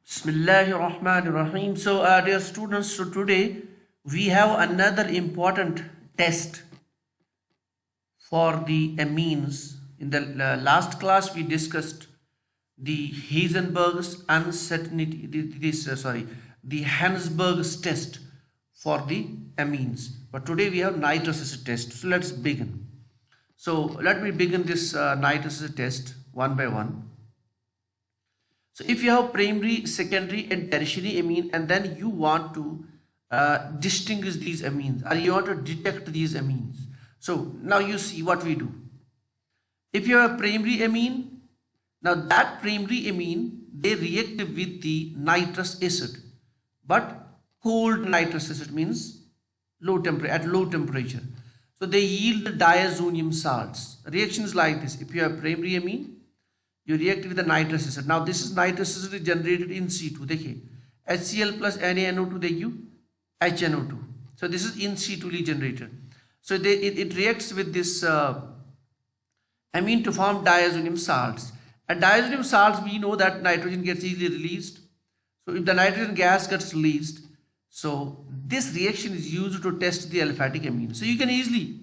Bismillahirrahmanirrahim. So, dear students, so today we have another important test for the amines. In the last class, we discussed the Heisenberg's uncertainty, the Hansberg's test for the amines. But today we have nitrous acid test. So let's begin. So let me begin this nitrous acid test one by one. So if you have primary, secondary and tertiary amine, and then you want to distinguish these amines, or you want to detect these amines. So now you see what we do. If you have a primary amine, now that primary amine, they react with the nitrous acid, but cold nitrous acid means at low temperature. So they yield diazonium salts. Reaction is like this. If you have primary amine, you react with the nitrous acid. Now this is nitrous acid generated in C2. देखिए HCl plus NaNO2 देखिए HNO2. So this is in C2 generated. So it reacts with this amine to form diazonium salts. And diazonium salts, we know that nitrogen gets easily released. So if the nitrogen gas gets released, so this reaction is used to test the aliphatic amine. So you can easily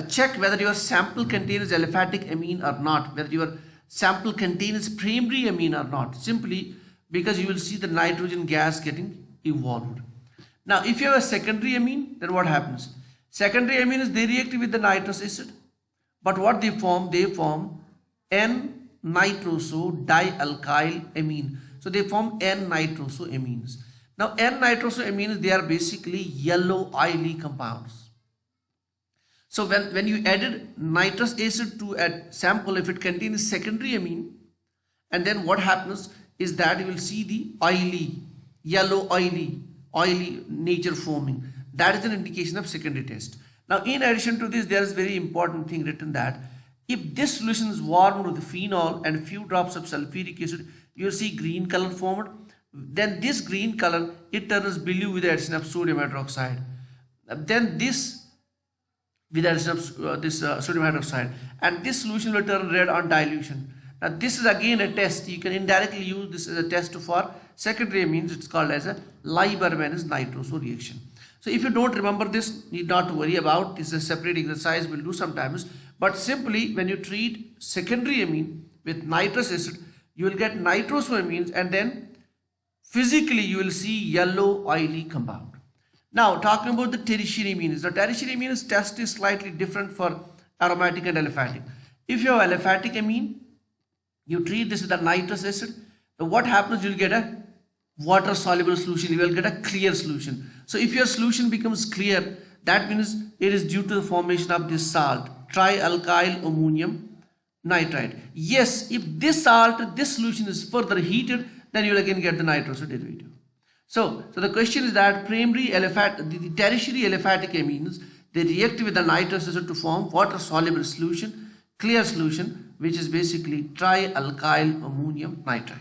check whether your sample contains aliphatic amine or not, whether your sample contains primary amine or not, simply because you will see the nitrogen gas getting evolved. Now if you have a secondary amine, then what happens? Secondary amines, they react with the nitrous acid, but what they form N-nitroso dialkyl amine. So they form N-nitroso amines. Now N-nitroso amines, they are basically yellow oily compounds. So when you added nitrous acid to a sample, if it contains secondary amine, and then what happens is that you will see the yellow oily nature forming. That is an indication of secondary test. Now in addition to this, there is very important thing written that if this solution is warmed with phenol and few drops of sulfuric acid, you will see green color formed. Then this green color, it turns blue with the addition of sodium hydroxide. Then this with the addition of sodium hydroxide, and this solution will turn red on dilution. Now this is again a test. You can indirectly use this as a test for secondary amines. It's called as a Lieberman's Nitroso reaction. So if you don't remember this, need not to worry about. This is a separate exercise we'll do sometimes. But simply when you treat secondary amine with nitrous acid, you will get nitroso amines, and then physically you will see yellow oily compound. Now talking about the tertiary amines. The tertiary amines test is slightly different for aromatic and aliphatic. If you have aliphatic amine, you treat this with a nitrous acid. So what happens? You will get a water soluble solution. You will get a clear solution. So if your solution becomes clear, that means it is due to the formation of this salt, trialkyl ammonium nitrite. Yes, if this solution is further heated, then you will again get the nitroso derivative. So the question is that the tertiary aliphatic amines, they react with the nitrous acid to form water soluble solution, clear solution, which is basically trialkyl ammonium nitrite.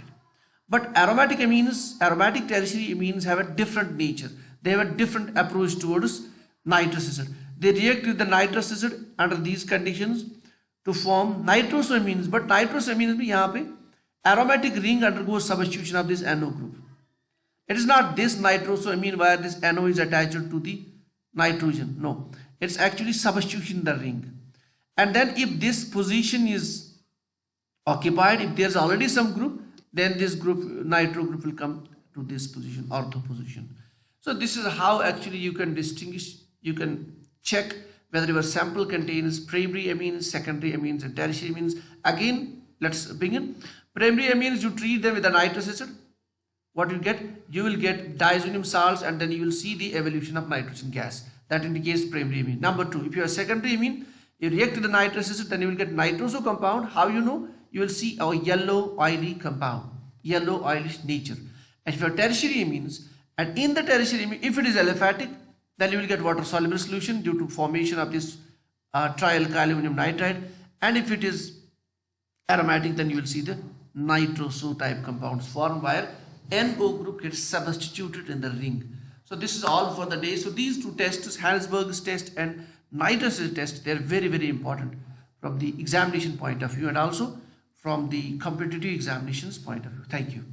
But aromatic tertiary amines have a different nature. They have a different approach towards nitrous acid. They react with the nitrous acid under these conditions to form nitroso amines. But nitroso amines में यहाँ पे aromatic ring undergoes substitution of this NO group. It is not this nitroso amine where this NO is attached to the nitrogen. No, it's actually substitution in the ring. And then if this position is occupied, if there's already some group, then this group, nitro group, will come to this position, ortho position. So this is how actually you can distinguish, you can check whether your sample contains primary amines, secondary amines and tertiary amines. Again, let's begin. Primary amines, you treat them with a nitrous acid. What you get? You will get diazonium salts, and then you will see the evolution of nitrogen gas. That indicates primary amine. Number two, if you have secondary amine, you react with the nitrous acid, then you will get nitroso compound. How you know? You will see a yellow oily compound, yellow oily nature. And if you have tertiary amines, and in the tertiary amine, if it is aliphatic, then you will get water soluble solution due to formation of this trialkyl ammonium nitrite. And if it is aromatic, then you will see the nitroso type compounds formed where NO group gets substituted in the ring. So this is all for the day. So these two tests, Hansberg's test and nitrous acid test, they are very, very important from the examination point of view and also from the competitive examinations point of view. Thank you.